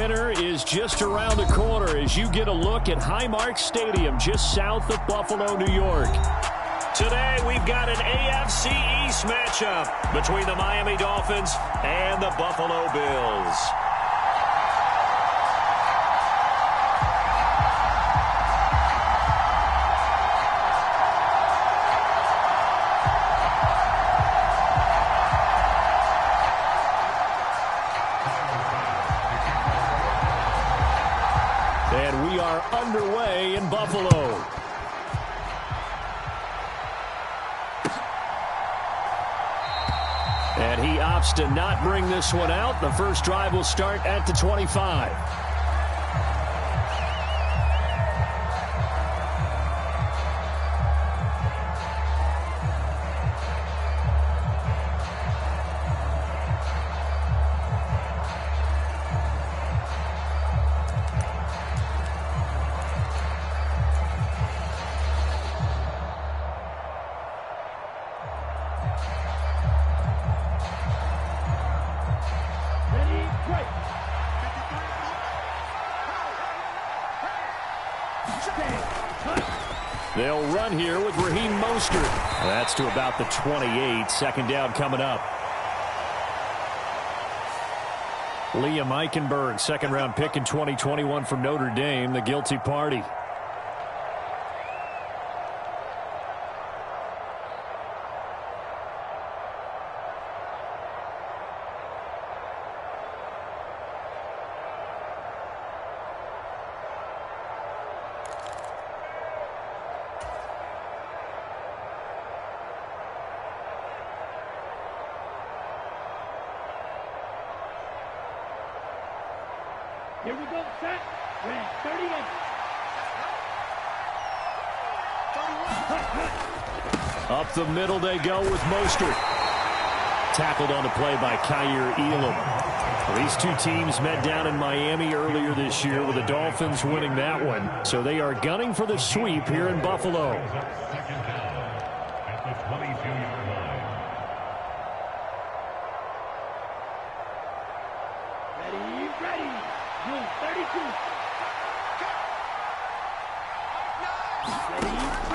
winner is just around the corner as you get a look at Highmark Stadium just south of Buffalo, New York. Today, we've got an AFC East matchup between the Miami Dolphins and the Buffalo Bills. And we are underway in Buffalo. And he opts to not bring this one out. The first drive will start at the 25. They'll run here with Raheem Mostert. That's to about the 28. Second down coming up. Liam Eichenberg, second-round pick in 2021 from Notre Dame, the guilty party. Here we go, set, red, 38. Up the middle they go with Mostert. Tackled on the play by Kaiir Elam. These two teams met down in Miami earlier this year with the Dolphins winning that one. So they are gunning for the sweep here in Buffalo.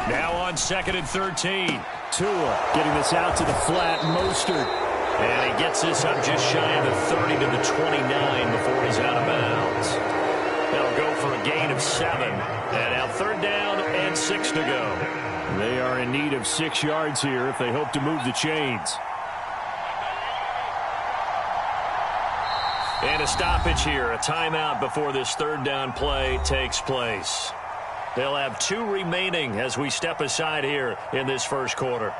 Now on 2nd and 13. Tua getting this out to the flat. Mostert. And he gets this up just shy of the 30 to the 29 before he's out of bounds. That'll go for a gain of 7. And now 3rd down and 6 to go. They are in need of 6 yards here if they hope to move the chains. And a stoppage here, a timeout before this 3rd down play takes place. They'll have 2 remaining as we step aside here in this first quarter.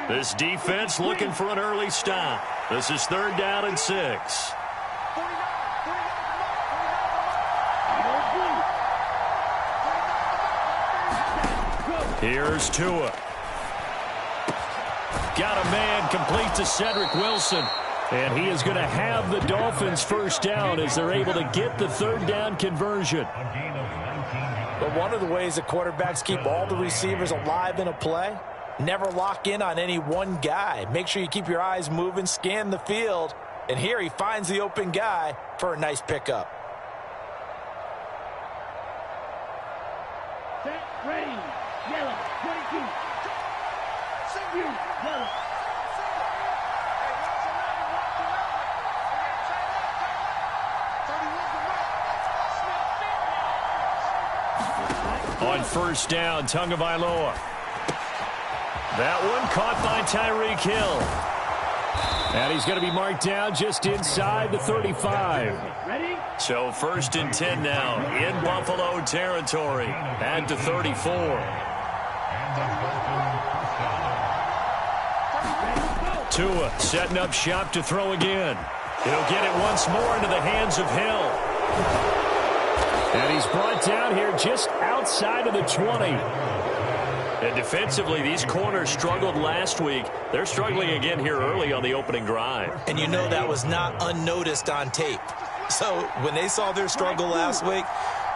This defense looking for an early stop. This is 3rd down and 6. Here's Tua. Got a man complete to Cedric Wilson. And he is going to have the Dolphins first down as they're able to get the 3rd down conversion. But one of the ways that quarterbacks keep all the receivers alive in a play, never lock in on any one guy. Make sure you keep your eyes moving, scan the field. And here he finds the open guy for a nice pickup. Set, ready, yellow, 22. Yellow. On 1st down, Tagovailoa. That one caught by Tyreek Hill. And he's going to be marked down just inside the 35. So 1st and 10 now in Buffalo territory at the 34. Tua setting up shop to throw again. He'll get it once more into the hands of Hill. And he's brought down here just outside of the 20. And defensively, these corners struggled last week. They're struggling again here early on the opening drive. And you know that was not unnoticed on tape. So when they saw their struggle last week,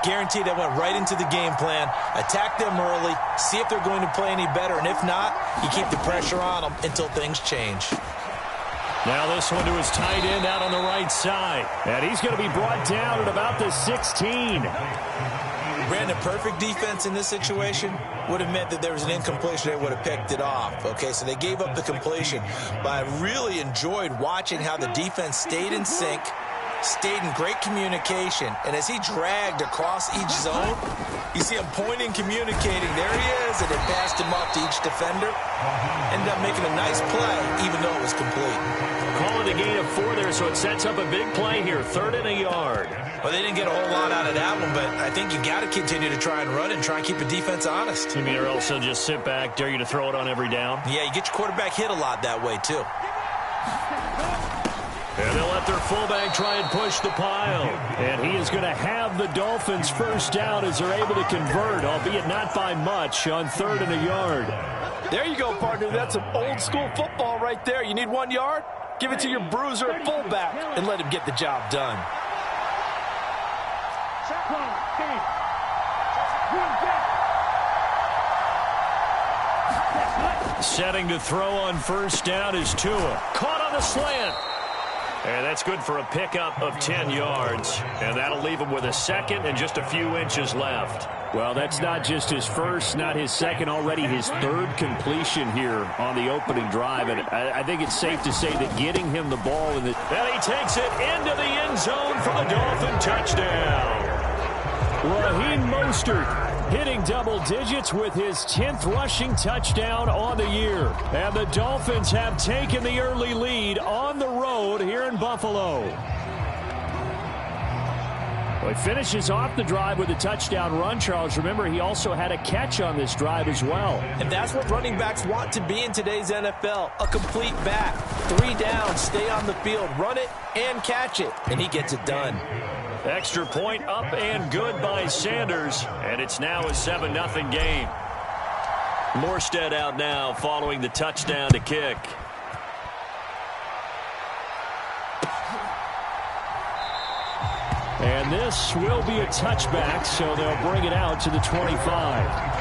guaranteed they went right into the game plan, attack them early, see if they're going to play any better, and if not, you keep the pressure on them until things change. Now this one to his tight end out on the right side. And he's going to be brought down at about the 16. Brandon, perfect defense in this situation would have meant that there was an incompletion. They would have picked it off. Okay, so they gave up the completion. But I really enjoyed watching how the defense stayed in sync, stayed in great communication, and as he dragged across each zone, you see him pointing, communicating. There he is, and it passed him up to each defender. Ended up making a nice play, even though it was complete. Calling a gain of 4 there, so it sets up a big play here, 3rd and a yard. Well, they didn't get a whole lot out of that one, but I think you got to continue to try and run and try and keep the defense honest. You mean or else he'll just sit back, dare you to throw it on every down? Yeah, you get your quarterback hit a lot that way, too. And they'll let their fullback try and push the pile. And he is going to have the Dolphins first down as they're able to convert, albeit not by much, on 3rd and a yard. There you go, partner. That's some old-school football right there. You need 1 yard? Give it to your bruiser at fullback and let him get the job done. Setting to throw on first down is Tua. Caught on the slant. And that's good for a pickup of 10 yards. And that'll leave him with a second and just a few inches left. Well, that's not just his first, not his second, already his 3rd completion here on the opening drive. And I think it's safe to say that getting him the ball and he takes it into the end zone for the Dolphin touchdown. Raheem Mostert hitting double digits with his 10th rushing touchdown on the year. And the Dolphins have taken the early lead on the road here in Buffalo. Well, he finishes off the drive with a touchdown run, Charles. Remember, he also had a catch on this drive as well. And that's what running backs want to be in today's NFL, a complete back. 3 down, stay on the field, run it and catch it, and he gets it done. Extra point up and good by Sanders, and it's now a 7-0 game. Morstead out now following the touchdown to kick. And this will be a touchback, so they'll bring it out to the 25.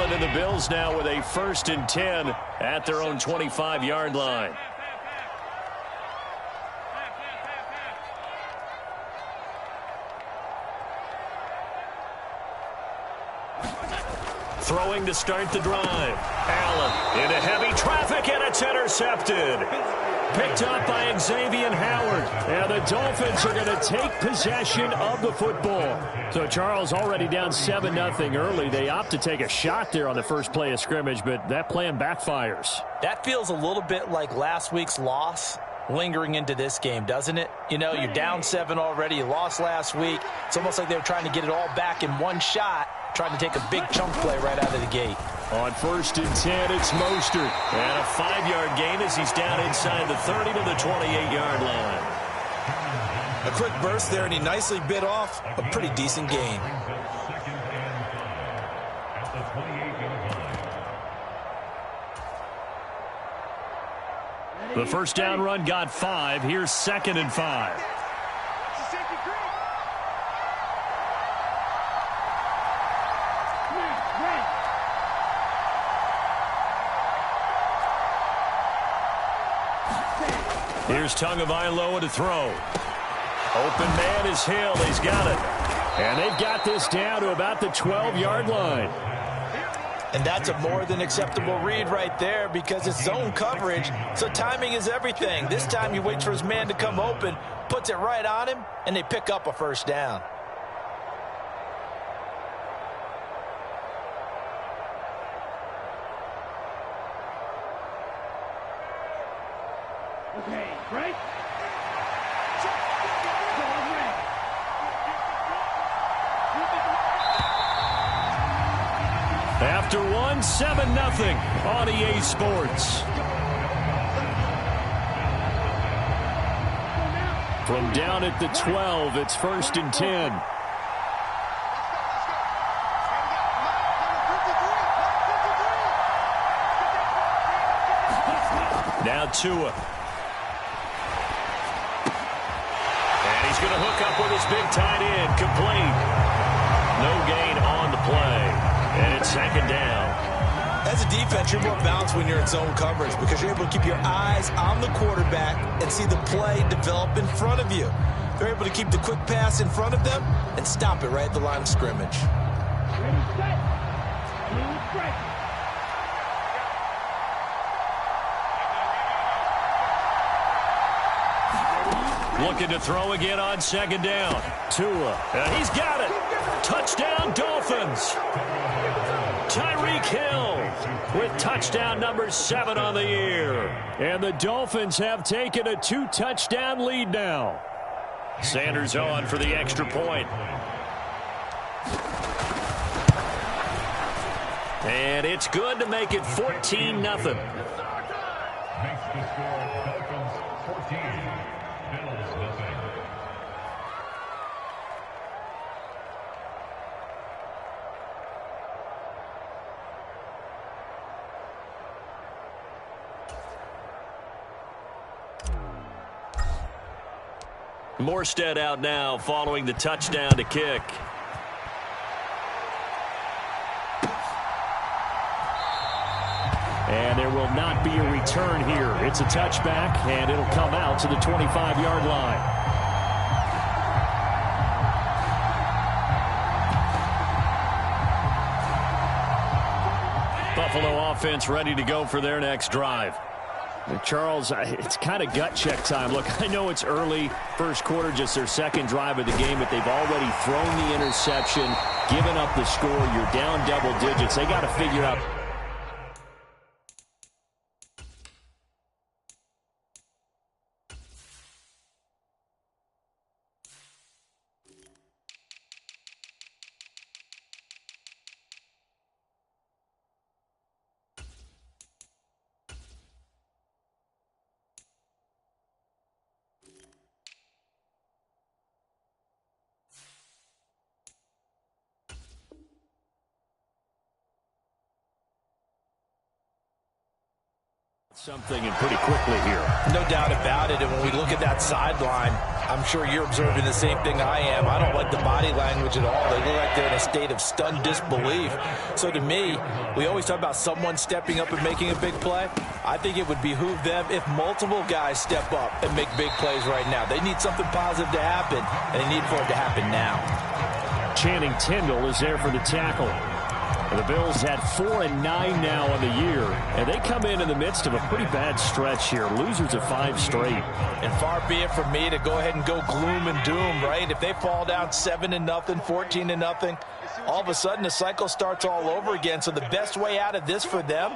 And the Bills now with a 1st and 10 at their own 25-yard line. Throwing to start the drive. Allen into heavy traffic, and it's intercepted. Picked up by Xavier Howard. And the Dolphins are going to take possession of the football. So Charles already down 7-0 early. They opt to take a shot there on the first play of scrimmage, but that plan backfires. That feels a little bit like last week's loss lingering into this game, doesn't it? You know, you're down 7 already. You lost last week. It's almost like they were trying to get it all back in one shot, trying to take a big chunk play right out of the gate. On 1st and 10, it's Mostert. And a 5-yard gain as he's down inside the 30 to the 28-yard line. A quick burst there, and he nicely bit off a pretty decent gain. The first down run got 5. Here's 2nd and 5. Here's Tagovailoa to throw. Open man is Hill. He's got it. And they've got this down to about the 12-yard line. And that's a more than acceptable read right there because it's zone coverage, so timing is everything. This time he waits for his man to come open, puts it right on him, and they pick up a first down. Okay, right? After won 7-0 on EA Sports. From down at the 12, it's 1st and 10. Now Tua. And he's going to hook up with his big tight end. Complete. No gain on the play. And it's 2nd down. As a defense, you're more balanced when you're in zone coverage because you're able to keep your eyes on the quarterback and see the play develop in front of you. They're able to keep the quick pass in front of them and stop it right at the line of scrimmage. Ready, set. Blue strike. Looking to throw again on 2nd down. Tua. He's got it. Touchdown, Dolphins. Tyreek Hill with touchdown number 7 on the year. And the Dolphins have taken a 2-touchdown lead now. Sanders on for the extra point. And it's good to make it 14-0. Makes the score Dolphins 14, Bills nothing. Morstead out now following the touchdown to kick. And there will not be a return here. It's a touchback, and it'll come out to the 25-yard line. Buffalo offense ready to go for their next drive. Charles, it's kind of gut check time. Look, I know it's early, first quarter, just their 2nd drive of the game, but they've already thrown the interception, given up the score. You're down double digits. They got to figure out. Something and pretty quickly here. No doubt about it. And when we look at that sideline, I'm sure you're observing the same thing I am. I don't like the body language at all. They look like they're in a state of stunned disbelief. So to me, we always talk about someone stepping up and making a big play. I think it would behoove them if multiple guys step up and make big plays right now. They need something positive to happen, and they need for it to happen now. Channing Tindall is there for the tackle. The Bills had 4-9 now on the year, and they come in the midst of a pretty bad stretch here. Losers of 5 straight. And far be it from me to go ahead and go gloom and doom, right? If they fall down 7-0, 14-0, all of a sudden the cycle starts all over again. So the best way out of this for them,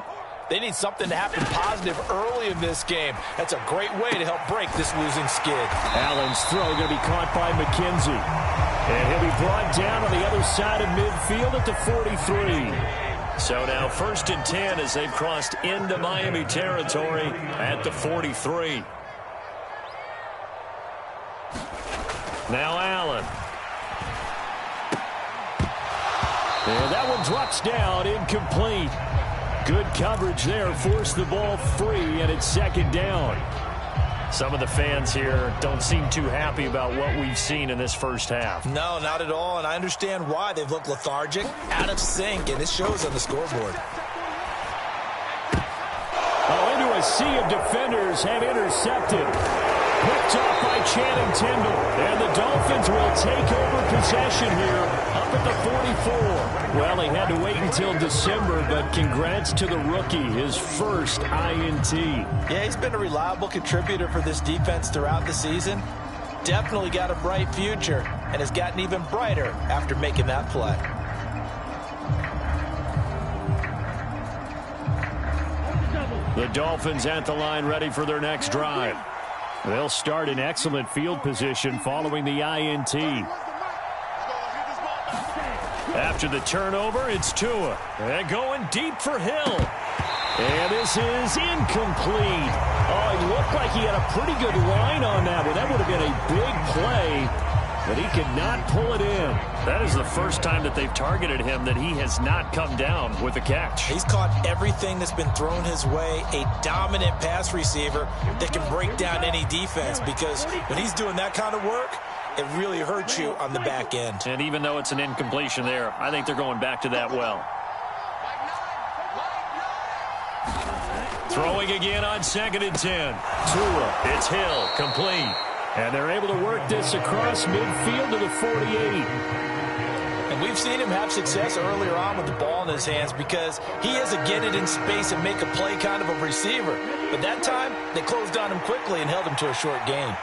they need something to happen positive early in this game. That's a great way to help break this losing skid. Allen's throw going to be caught by McKenzie. And he'll be brought down on the other side of midfield at the 43. So now 1st and 10 as they've crossed into Miami territory at the 43. Now Allen. And that one drops down, incomplete. Good coverage there, forced the ball free, and it's 2nd down. Some of the fans here don't seem too happy about what we've seen in this first half. No, not at all, and I understand why. They've looked lethargic, out of sync, and it shows on the scoreboard. Oh, into a sea of defenders and intercepted. Picked off by Channing Tindall. And the Dolphins will take over possession here up at the 44. Well, he had to wait until December, but congrats to the rookie, his first INT. Yeah, he's been a reliable contributor for this defense throughout the season. Definitely got a bright future and has gotten even brighter after making that play. The Dolphins at the line ready for their next drive. They'll start in excellent field position following the INT. After the turnover, it's Tua. And going deep for Hill. And this is incomplete. Oh, it looked like he had a pretty good line on that one. That would have been a big play, but he could not pull it in. That is the first time that they've targeted him that he has not come down with a catch. He's caught everything that's been thrown his way. A dominant pass receiver that can break down any defense, because when he's doing that kind of work, it really hurts you on the back end. And even though it's an incompletion there, I think they're going back to that well. Throwing again on 2nd and 10. Tua, it's Hill, complete. And they're able to work this across midfield to the 48. And we've seen him have success earlier on with the ball in his hands because he is a get it in space and make a play kind of a receiver. But that time, they closed on him quickly and held him to a short gain.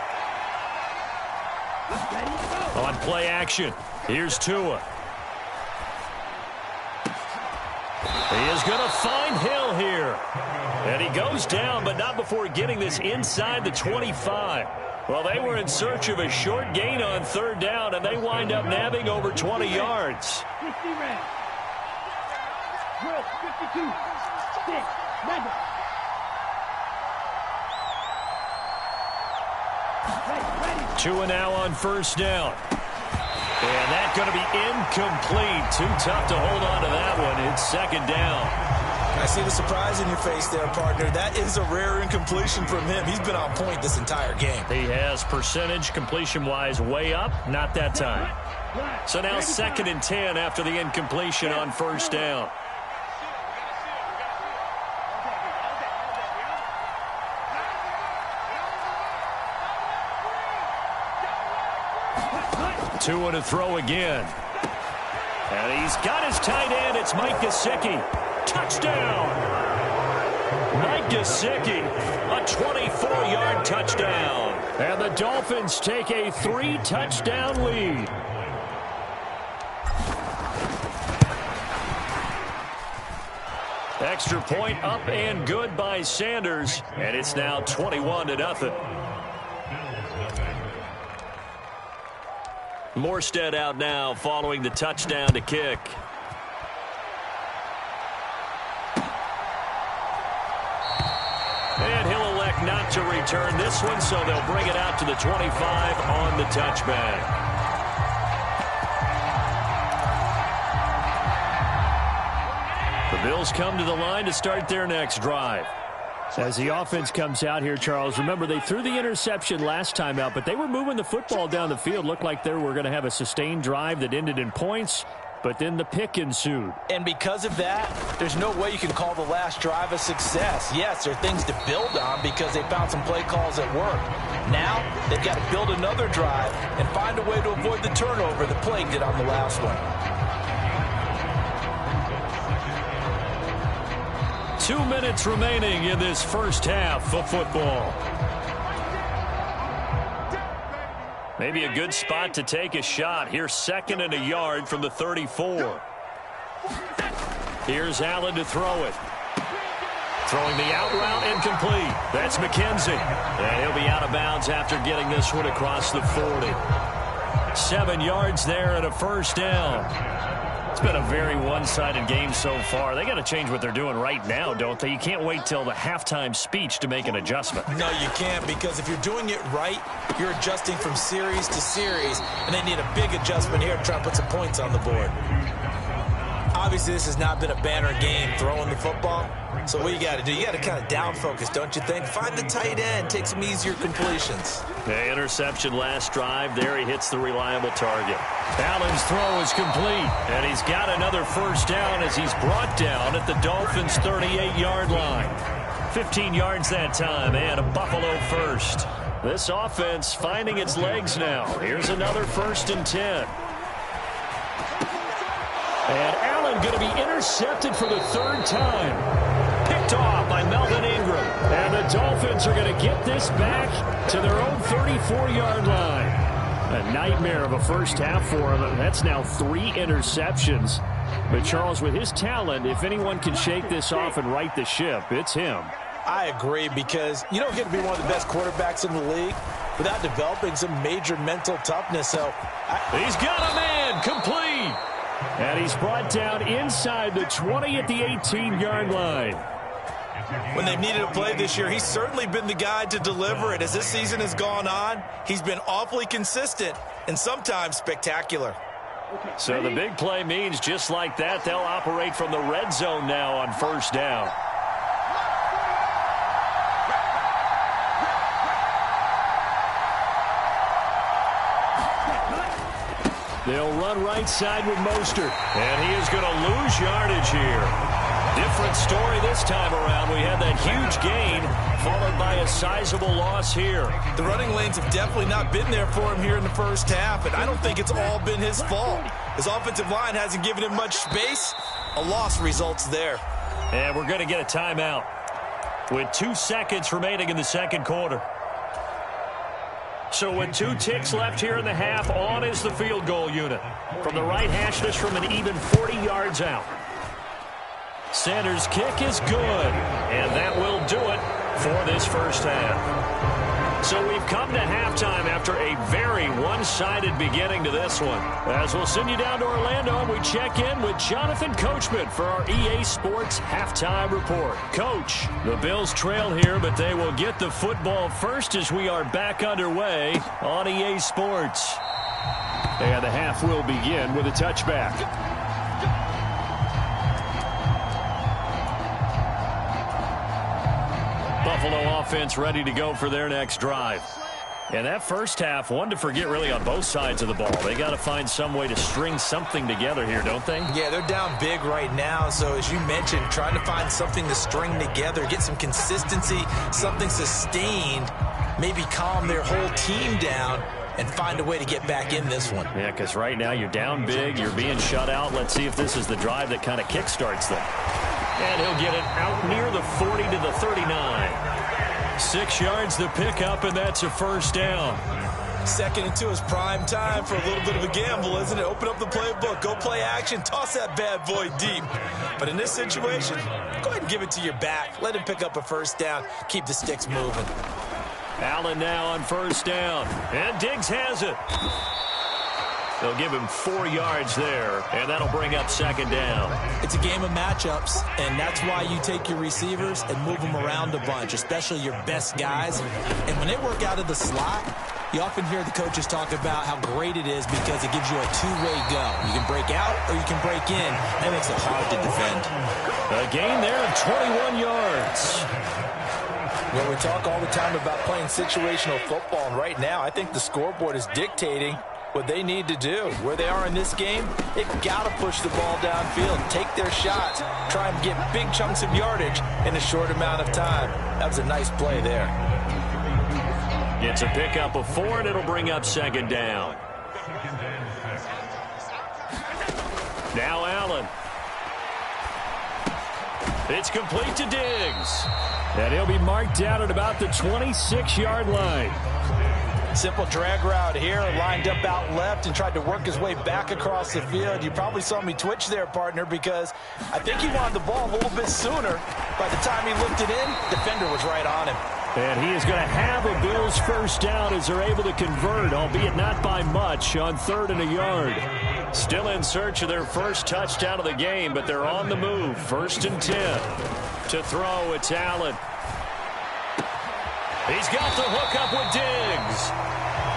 On play action, here's Tua. He is going to find Hill here. And he goes down, but not before getting this inside the 25. Well, they were in search of a short gain on 3rd down, and they wind up nabbing over 20 yards. 50 red. Drill, 52. 6. Madden. Tua now on 1st down. And that's going to be incomplete. Too tough to hold on to that one. It's 2nd down. I see the surprise in your face there, partner. That is a rare incompletion from him. He's been on point this entire game. He has percentage completion-wise way up. Not that time. So now 2nd and 10 after the incompletion on 1st down. Tua to throw again. And he's got his tight end. It's Mike Gesicki. Touchdown! Mike Gesicki, a 24-yard touchdown. And the Dolphins take a 3-touchdown lead. Extra point up and good by Sanders. And it's now 21-0. Morstead out now following the touchdown to kick. And he'll elect not to return this one, so they'll bring it out to the 25 on the touchback. The Bills come to the line to start their next drive. As the offense comes out here, Charles, remember they threw the interception last time out, but they were moving the football down the field. Looked like they were going to have a sustained drive that ended in points, but then the pick ensued. And because of that, there's no way you can call the last drive a success. Yes, there are things to build on because they found some play calls that worked. Now, they've got to build another drive and find a way to avoid the turnover that plagued it on the last one. 2 minutes remaining in this first half of football. Maybe a good spot to take a shot. Here's 2nd and a yard from the 34. Here's Allen to throw it. Throwing the out route incomplete. That's McKenzie. And he'll be out of bounds after getting this one across the 40. 7 yards there and a 1st down. It's been a very one-sided game so far. They got to change what they're doing right now, don't they? You can't wait till the halftime speech to make an adjustment. No, you can't, because if you're doing it right, you're adjusting from series to series, and they need a big adjustment here to try and put some points on the board. Obviously, this has not been a banner game throwing the football. So what you got to do, you got to kind of down focus, don't you think? Find the tight end, take some easier completions. The interception last drive. There he hits the reliable target. Allen's throw is complete, and he's got another 1st down as he's brought down at the Dolphins' 38-yard line. 15 yards that time, and a Buffalo 1st. This offense finding its legs now. Here's another 1st and 10. And Allen going to be intercepted for the 3rd time. Picked off by Melvin Ingram. And the Dolphins are going to get this back to their own 34-yard line. A nightmare of a first half for him. That's now 3 interceptions. But Charles, with his talent, if anyone can shake this off and right the ship, it's him. I agree, because you don't get to be one of the best quarterbacks in the league without developing some major mental toughness. So he's got a man complete. And he's brought down inside the 20 at the 18-yard line. When they've needed a play this year, he's certainly been the guy to deliver it. As this season has gone on, he's been awfully consistent and sometimes spectacular. So the big play means just like that, they'll operate from the red zone now on first down. They'll run right side with Mostert. And he is going to lose yardage here. Different story this time around. We had that huge gain, followed by a sizable loss here. The running lanes have definitely not been there for him here in the first half, and I don't think it's all been his fault. His offensive line hasn't given him much space. A loss results there. And we're going to get a timeout with 2 seconds remaining in the second quarter. So with 2 ticks left here in the half, on is the field goal unit. From the right hash, this from an even 40 yards out. Sanders' kick is good, and that will do it for this first half. So we've come to halftime after a very one-sided beginning to this one. As we'll send you down to Orlando, and we check in with Jonathan Coachman for our EA Sports Halftime Report. Coach, the Bills trail here, but they will get the football first as we are back underway on EA Sports. And the half will begin with a touchback. Buffalo offense ready to go for their next drive. And that first half, one to forget really on both sides of the ball. They got to find some way to string something together here, don't they? Yeah, they're down big right now. So as you mentioned, trying to find something to string together, get some consistency, something sustained, maybe calm their whole team down and find a way to get back in this one. Yeah, because right now you're down big, you're being shut out. Let's see if this is the drive that kind of kickstarts them. And he'll get it out near the 40 to the 39. 6 yards the pickup, and that's a first down. Second and 2 is prime time for a little bit of a gamble, isn't it? Open up the playbook, go play action, toss that bad boy deep. But in this situation, go ahead and give it to your back. Let him pick up a first down. Keep the sticks moving. Allen now on first down. And Diggs has it. They'll give him 4 yards there, and that'll bring up second down. It's a game of matchups, and that's why you take your receivers and move them around a bunch, especially your best guys. And when they work out of the slot, you often hear the coaches talk about how great it is because it gives you a two-way go. You can break out or you can break in. That makes it hard to defend. A gain there of 21 yards. Well, we talk all the time about playing situational football, and right now I think the scoreboard is dictating what they need to do. Where they are in this game, they've got to push the ball downfield, take their shots, try and get big chunks of yardage in a short amount of time. That was a nice play there. It's a pickup of 4, and it'll bring up second down. Now Allen. It's complete to Diggs. And he'll be marked down at about the 26-yard line. Simple drag route here, lined up out left and tried to work his way back across the field. You probably saw me twitch there, partner, because I think he wanted the ball a little bit sooner. By the time he looked it in, defender was right on him. And he is going to have a Bills first down as they're able to convert, albeit not by much, on 3rd and a yard. Still in search of their first touchdown of the game, but they're on the move. 1st and 10. To throw, it's Allen. He's got the hook up with Diggs.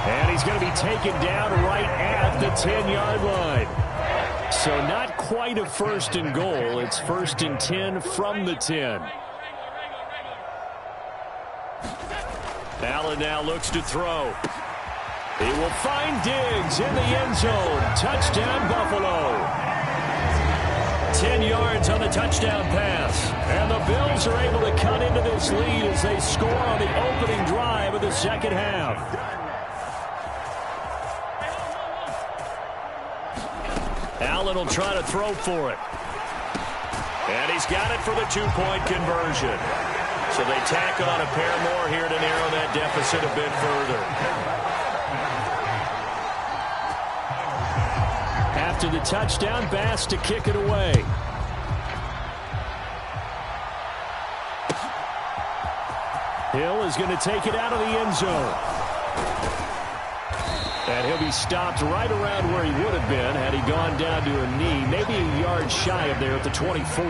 And he's going to be taken down right at the 10-yard line. So not quite a 1st and goal. It's 1st and 10 from the 10. Allen now looks to throw. He will find Diggs in the end zone. Touchdown, Buffalo. 10 yards on the touchdown pass. And the Bills are able to cut into this lead as they score on the opening drive of the second half. Allen will try to throw for it. And he's got it for the 2-point conversion. So they tack on a pair more here to narrow that deficit a bit further. After the touchdown, Bass to kick it away. Hill is going to take it out of the end zone. And he'll be stopped right around where he would have been had he gone down to a knee, maybe a yard shy of there at the 24.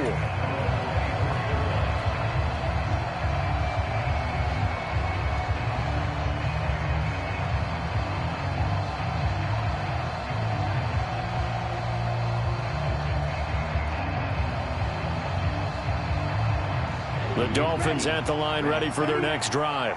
The Dolphins at the line ready for their next drive.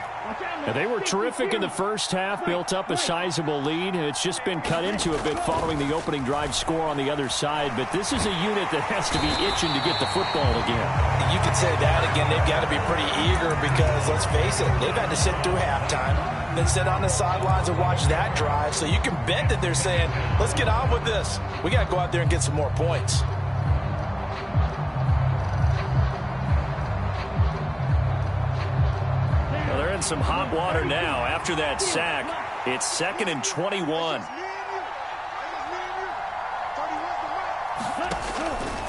And they were terrific in the first half, built up a sizable lead. It's just been cut into a bit following the opening drive score on the other side. But this is a unit that has to be itching to get the football again. You could say that again. They've got to be pretty eager because, let's face it, they've had to sit through halftime, then sit on the sidelines and watch that drive. So you can bet that they're saying, let's get on with this. We got to go out there and get some more points. Some hot water now after that sack. It's 2nd and 21.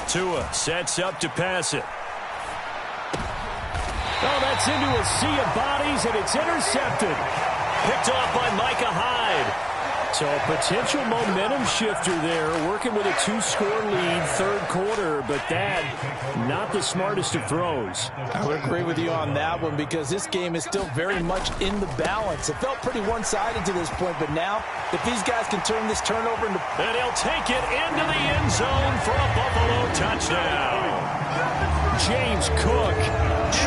Tua sets up to pass it. Oh, that's into a sea of bodies, and it's intercepted. Picked off by Micah Hyde. So a potential momentum shifter there, working with a 2-score lead, third quarter, but that, not the smartest of throws. I would agree with you on that one because this game is still very much in the balance. It felt pretty one-sided to this point, but now, if these guys can turn this turnover into... And he'll take it into the end zone for a Buffalo touchdown. James Cook,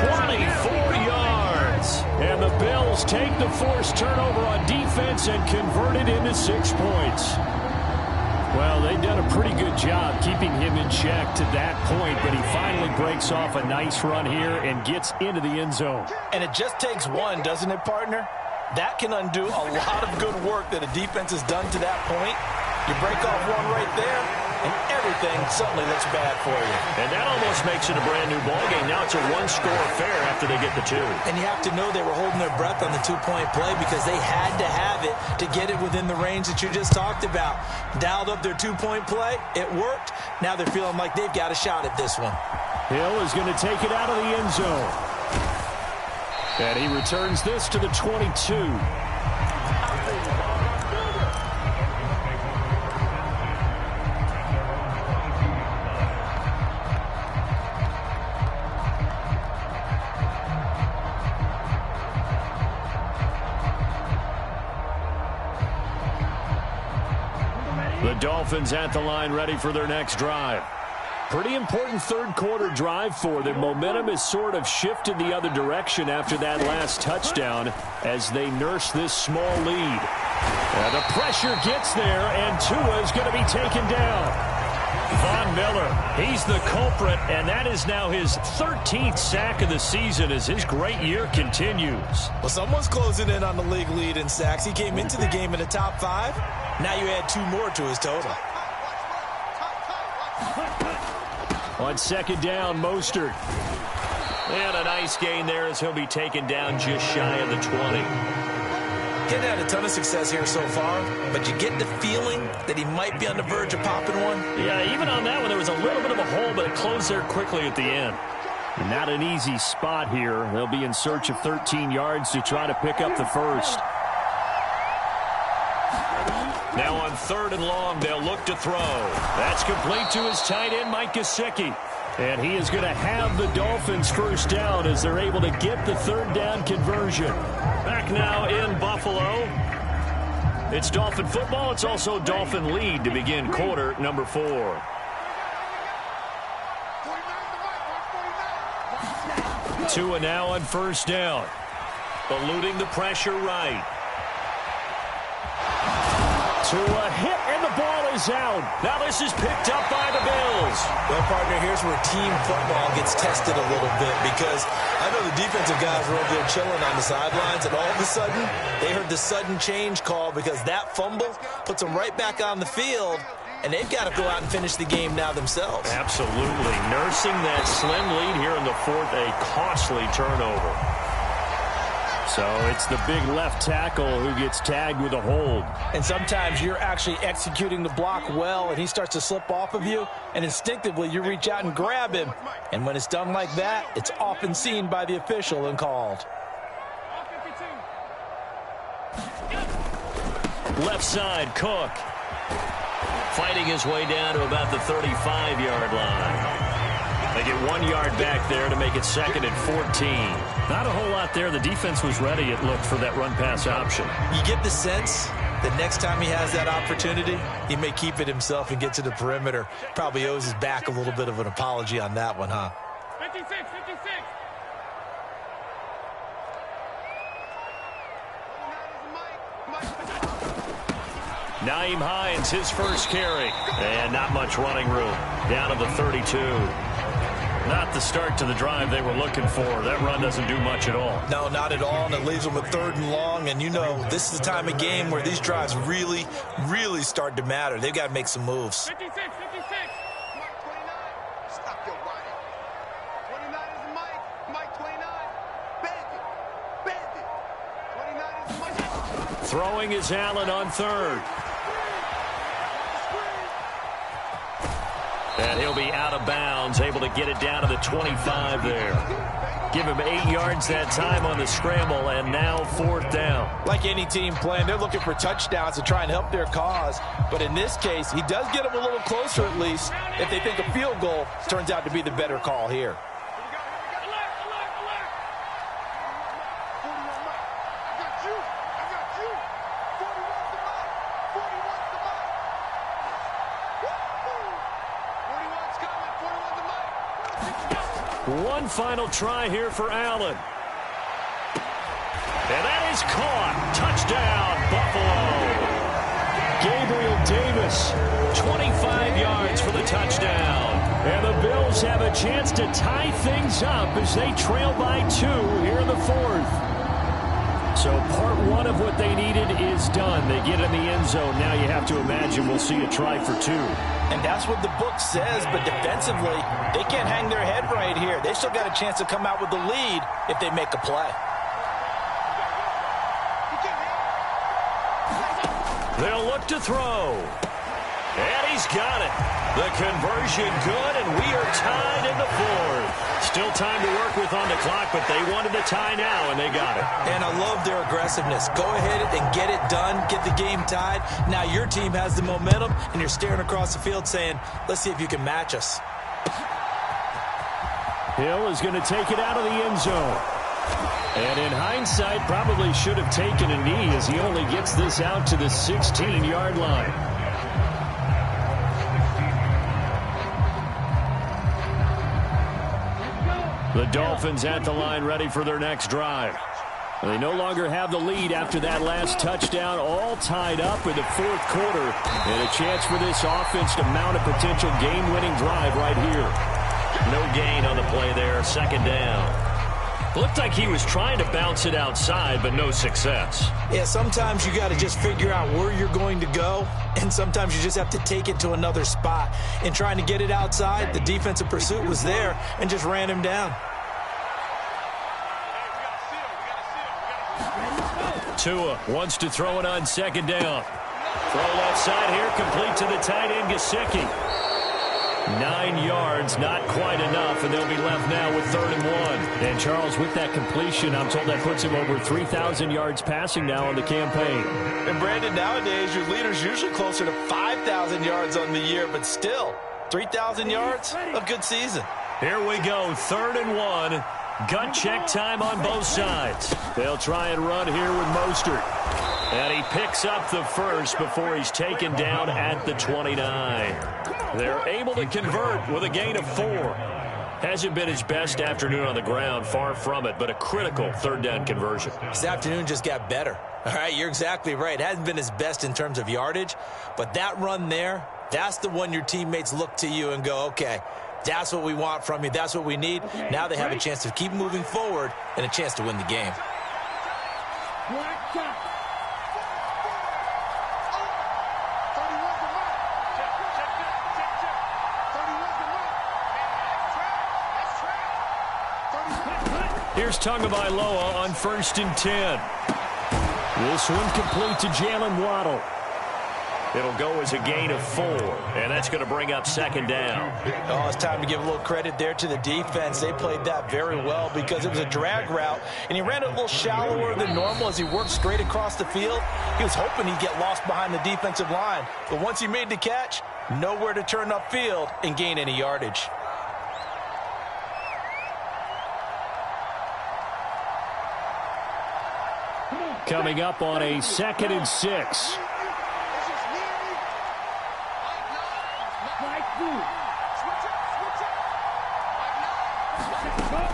24 yards. And the Bills take the forced turnover on defense and convert it into 6 points. Well, they've done a pretty good job keeping him in check to that point, but he finally breaks off a nice run here and gets into the end zone. And it just takes one, doesn't it, partner? That can undo a lot of good work that a defense has done to that point. You break off one right there, and everything suddenly looks bad for you. And that almost makes it a brand-new ballgame. Now it's a one-score affair after they get the 2. And you have to know they were holding their breath on the 2-point play because they had to have it to get it within the range that you just talked about. Dialed up their 2-point play. It worked. Now they're feeling like they've got a shot at this one. Hill is going to take it out of the end zone. And he returns this to the 22. The Dolphins at the line ready for their next drive. Pretty important third quarter drive for them. Momentum has sort of shifted the other direction after that last touchdown as they nurse this small lead. And the pressure gets there, and Tua is going to be taken down. Von Miller, he's the culprit, and that is now his 13th sack of the season as his great year continues. Well, someone's closing in on the league lead in sacks. He came into the game in the top 5. Now you add 2 more to his total. On second down, Mostert. And a nice gain there as he'll be taken down just shy of the 20. He's had a ton of success here so far, but you get the feeling that he might be on the verge of popping one. Yeah, even on that one, there was a little bit of a hole, but it closed there quickly at the end. Not an easy spot here. They'll be in search of 13 yards to try to pick up the first. Now on 3rd and long, they'll look to throw. That's complete to his tight end, Mike Gesicki. And he is going to have the Dolphins first down as they're able to get the 3rd down conversion. Back now in Buffalo. It's Dolphin football. It's also Dolphin lead to begin quarter number 4. Tua now on first down. Eluding the pressure right. Tua hit, and the ball is out. Now this is picked up by the Bills. Well, partner, here's where team football gets tested a little bit because I know the defensive guys were over there chilling on the sidelines, and all of a sudden, they heard the sudden change call because that fumble puts them right back on the field, and they've got to go out and finish the game now themselves. Absolutely. Nursing that slim lead here in the 4th, a costly turnover. So it's the big left tackle who gets tagged with a hold. And sometimes you're actually executing the block well, and he starts to slip off of you, and instinctively you reach out and grab him. And when it's done like that, it's often seen by the official and called. Left side, Cook. Fighting his way down to about the 35-yard line. They get 1 yard back there to make it 2nd and 14. Not a whole lot there. The defense was ready, it looked, for that run-pass option. You get the sense that next time he has that opportunity, he may keep it himself and get to the perimeter. Probably owes his back a little bit of an apology on that one, huh? 56, 56. Nyheim Hines, his first carry. And not much running room. Down to the 32. Not the start to the drive they were looking for. That run doesn't do much at all. No, not at all, and it leaves them with 3rd and long. And you know, this is the time of game where these drives really, really start to matter. They've got to make some moves. 56, 56. Mike 29. Stop your whining. 29 is Mike. Mike 29. Bandit. Bandit. 29 is Mike. Throwing is Allen on 3rd. And he'll be out of bounds, able to get it down to the 25 there. Give him 8 yards that time on the scramble, and now 4th down. Like any team playing, they're looking for touchdowns to try and help their cause. But in this case, he does get them a little closer at least if they think a field goal turns out to be the better call here. One final try here for Allen. And that is caught. Touchdown, Buffalo. Gabriel Davis, 25 yards for the touchdown. And the Bills have a chance to tie things up as they trail by 2 here in the 4th. So part 1 of what they needed is done. They get in the end zone. Now you have to imagine we'll see a try for 2. And that's what the book says, but defensively, they can't hang their head right here. They still got a chance to come out with the lead if they make a play. They'll look to throw. And he's got it. The conversion good, and we are tied in the 4th. Still time to work with on the clock, but they wanted the tie now, and they got it. And I love their aggressiveness. Go ahead and get it done, get the game tied. Now your team has the momentum, and you're staring across the field saying, let's see if you can match us. Hill is going to take it out of the end zone. And in hindsight, probably should have taken a knee as he only gets this out to the 16-yard line. The Dolphins at the line ready for their next drive. They no longer have the lead after that last touchdown, all tied up in the 4th quarter. And a chance for this offense to mount a potential game-winning drive right here. No gain on the play there, 2nd down. Looked like he was trying to bounce it outside, but no success. Yeah, sometimes you got to just figure out where you're going to go, and sometimes you just have to take it to another spot. In trying to get it outside, the defensive pursuit was there and just ran him down. Tua wants to throw it on 2nd down. Throw left side here, complete to the tight end, Gesicki. 9 yards, not quite enough, and they'll be left now with 3rd and 1. And Charles, with that completion, I'm told that puts him over 3,000 yards passing now on the campaign. And Brandon, nowadays, your leader's usually closer to 5,000 yards on the year, but still, 3,000 yards, a good season. Here we go, 3rd and 1. Gut check time on both sides. They'll try and run here with Mostert. And he picks up the first before he's taken down at the 29. They're able to convert with a gain of 4. Hasn't been his best afternoon on the ground, far from it, but a critical 3rd down conversion. His afternoon just got better. All right, you're exactly right. It hasn't been his best in terms of yardage, but that run there, that's the one your teammates look to you and go, okay, that's what we want from you. That's what we need. Now they have a chance to keep moving forward and a chance to win the game. Here's Tagovailoa on 1st and 10. This one complete to Jalen Waddle. It'll go as a gain of 4, and that's going to bring up second down. Oh, it's time to give a little credit there to the defense. They played that very well because it was a drag route, and he ran it a little shallower than normal as he worked straight across the field. He was hoping he'd get lost behind the defensive line, but once he made the catch, nowhere to turn upfield and gain any yardage. Coming up on a 2nd and 6.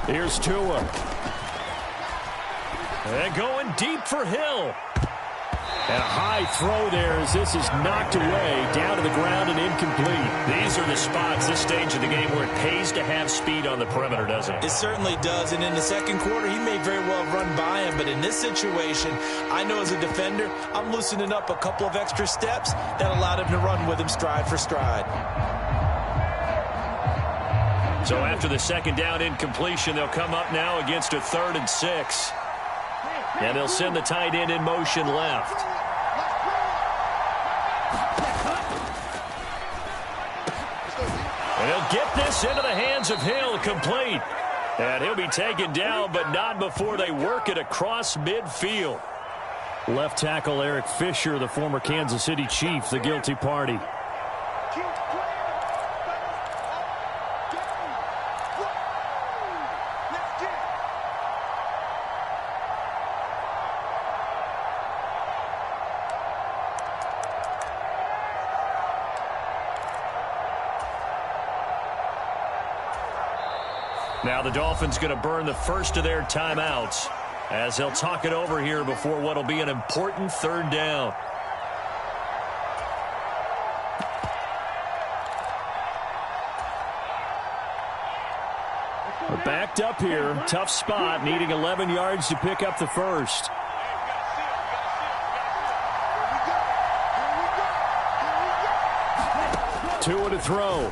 Here's Tua. And going deep for Hill. And a high throw there as this is knocked away, down to the ground and incomplete. These are the spots, this stage of the game, where it pays to have speed on the perimeter, doesn't it? It certainly does, and in the second quarter, he may very well have run by him, but in this situation, I know as a defender, I'm loosening up a couple of extra steps that allowed him to run with him stride for stride. So after the second down incompletion, they'll come up now against a 3rd and 6. And they'll send the tight end in motion left. And he'll get this into the hands of Hill, complete. And he'll be taken down, but not before they work it across midfield. Left tackle Eric Fisher, the former Kansas City Chief, the guilty party. Now the Dolphins going to burn the first of their timeouts as they'll talk it over here before what will be an important 3rd down. We're backed up here. Tough spot, needing 11 yards to pick up the first. Tua to throw.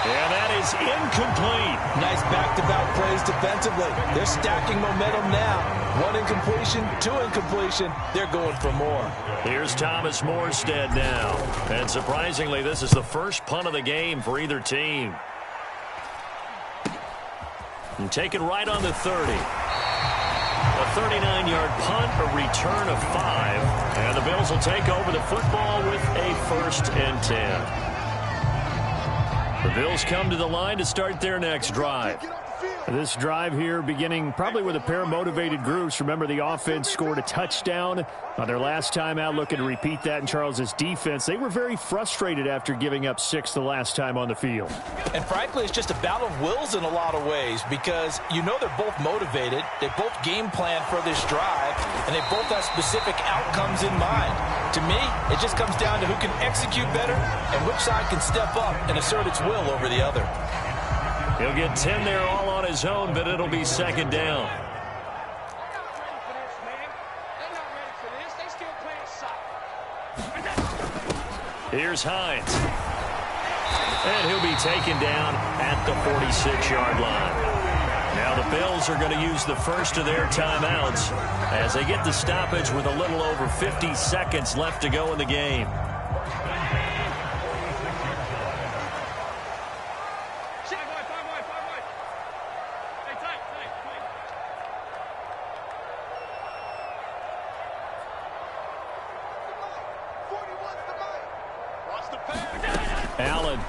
And that is incomplete. Nice back-to-back plays defensively. They're stacking momentum now. 1 incompletion, 2 incompletion. They're going for more. Here's Thomas Morstead now. And surprisingly, this is the first punt of the game for either team. And taken right on the 30. A 39-yard punt, a return of 5. And the Bills will take over the football with a 1st and 10. The Bills come to the line to start their next drive. This drive here beginning probably with a pair of motivated groups. Remember, the offense scored a touchdown on their last time out, looking to repeat that in Charles's defense. They were very frustrated after giving up 6 the last time on the field. And frankly, it's just a battle of wills in a lot of ways because you know they're both motivated. They both game plan for this drive, and they both have specific outcomes in mind. To me, it just comes down to who can execute better and which side can step up and assert its will over the other. He'll get 10 there all on his own, but it'll be second down. Here's Hines. And he'll be taken down at the 46-yard line. Now the Bills are going to use the first of their timeouts as they get the stoppage with a little over 50 seconds left to go in the game. Allen.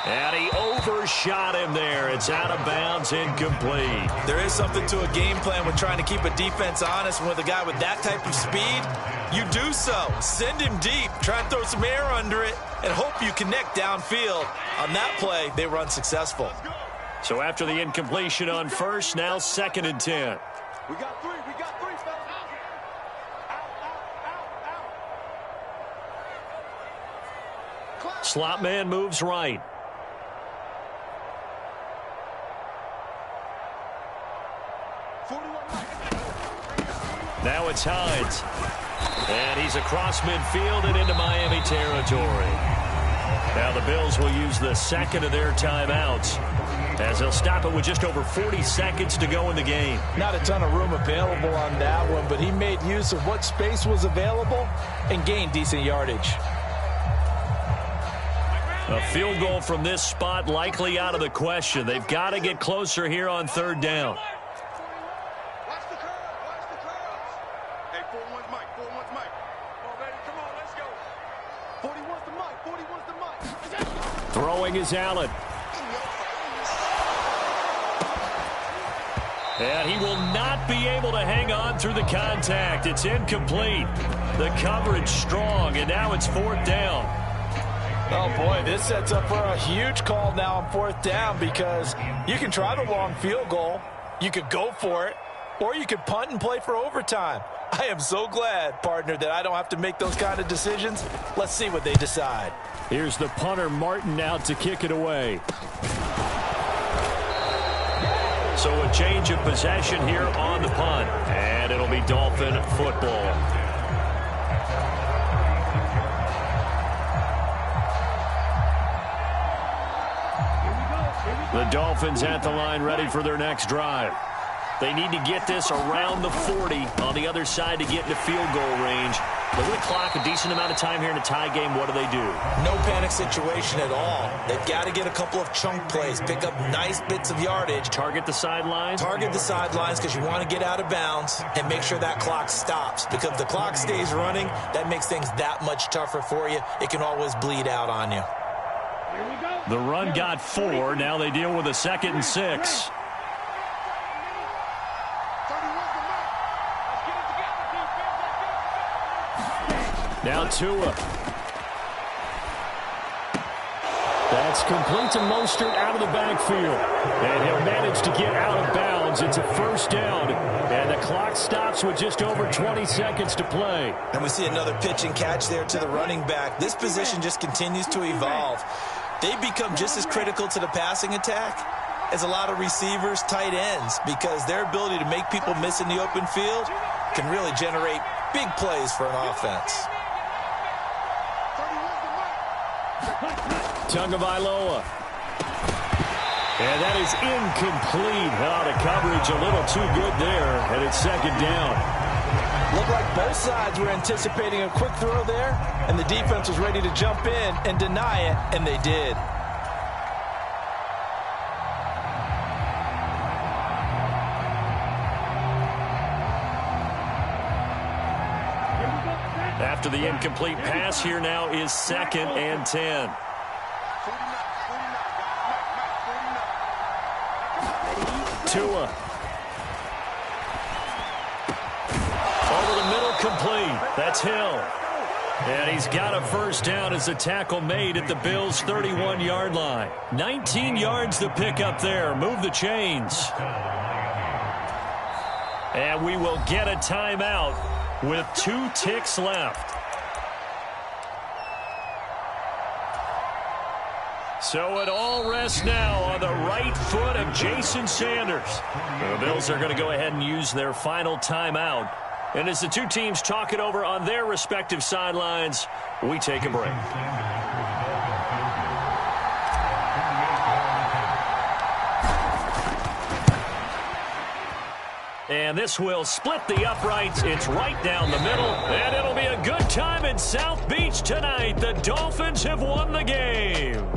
And he overshot him there. It's out of bounds, incomplete. There is something to a game plan with trying to keep a defense honest. And with a guy with that type of speed, you do so. Send him deep. Try and throw some air under it and hope you connect downfield. On that play, they run successful. So after the incompletion on first, now 2nd and 10. We got 3. We got 3, fellas. Slot man moves right. Now it's Hines. And he's across midfield and into Miami territory. Now the Bills will use the second of their timeouts as they'll stop it with just over 40 seconds to go in the game. Not a ton of room available on that one, but he made use of what space was available and gained decent yardage. A field goal from this spot likely out of the question. They've got to get closer here on third down. Watch the curve. Watch the curves. Hey, 4-1's Mike. 4-1's Mike. Come on, baby. Come on, let's go. 41's the Mike. 41's the Mike. Throwing is Allen. And he will not be able to hang on through the contact. It's incomplete. The coverage strong, and now it's fourth down. Oh, boy, this sets up for a huge call now on fourth down because you can try the long field goal, you could go for it, or you could punt and play for overtime. I am so glad, partner, that I don't have to make those kind of decisions. Let's see what they decide. Here's the punter, Martin, out to kick it away. So a change of possession here on the punt, and it'll be Dolphin football. The Dolphins at the line ready for their next drive. They need to get this around the 40 on the other side to get into field goal range. Look at the clock, a decent amount of time here in a tie game. What do they do? No panic situation at all. They've got to get a couple of chunk plays, pick up nice bits of yardage. Target the sidelines? Target the sidelines because you want to get out of bounds and make sure that clock stops. Because if the clock stays running, that makes things that much tougher for you. It can always bleed out on you. The run got 4. Now they deal with a 2nd and 6. Now Tua. That's complete to Mostert out of the backfield. And he'll manage to get out of bounds. It's a first down. And the clock stops with just over 20 seconds to play. And we see another pitch and catch there to the running back. This position just continues to evolve. They become just as critical to the passing attack as a lot of receivers, tight ends, because their ability to make people miss in the open field can really generate big plays for an offense. Tagovailoa. And that is incomplete. Oh, the coverage a little too good there, and it's second down. Looked like both sides were anticipating a quick throw there, and the defense was ready to jump in and deny it, and they did. After the incomplete pass, here now is 2nd and 10. Tua. Over the middle, complete. That's Hill. And he's got a first down as a tackle made at the Bills' 31-yard line. 19 yards to pick up there. Move the chains. And we will get a timeout with 2 ticks left. So it all rests now on the right foot of Jason Sanders. The Bills are going to go ahead and use their final timeout. And as the two teams talk it over on their respective sidelines, we take a break. And this will split the uprights. It's right down the middle. And it'll be a good time in South Beach tonight. The Dolphins have won the game.